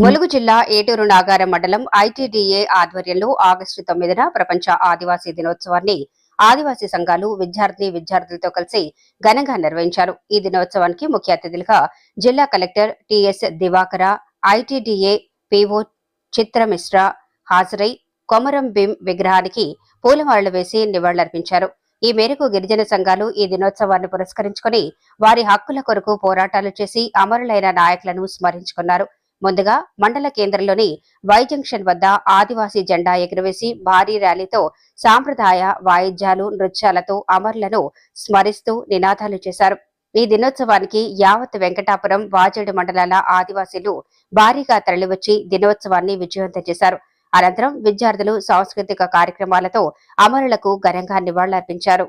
ములుగు జిల్లా ఏటూరు నాగారం మండలం ఐటీడీఏ ఆధ్వర్యంలో ఆగస్టు 9న ప్రపంచ ఆదివాసీ దినోత్సవాన్ని ఆదివాసీ సంఘాలు విద్యార్థులతో కలిసి ఘనంగా నిర్వహించారు. ఈ దినోత్సవానికి ముఖ్య అతిథులుగా జిల్లా collector TS Divakara, ITDA PO చిత్రమిశ్రా హాజరై కొమరం భీం విగ్రహానికి పూలమాలలు వేసి నివాళులర్పించారు. ఈ మేరకు గిరిజన సంఘాలు ఈ దినోత్సవాన్ని పురస్కరించుకుని వారి హక్కుల కొరకు పోరాటాలు చేసి అమరులైన నాయకులను స్మరించుకున్నారు. ముందుగా మండల కేంద్రంలోని వై జంక్షన్ వద్ద ఆదివాసీ జెండా ఎగురవేసి భారీ ర్యాలీతో సాంప్రదాయ వాయిద్యాలు, నృత్యాలతో అమరులను స్మరిస్తూ నినాదాలు చేశారు. ఈ దినోత్సవానికి యావత్ వెంకటాపురం, వాజేడు మండలాల ఆదివాసీలు భారీగా తరలివచ్చి దినోత్సవాన్ని విజయవంతం చేశారు. అనంతరం విద్యార్థులు సాంస్కృతిక కార్యక్రమాలతో అమరులకు ఘనంగా నివాళులర్పించారు.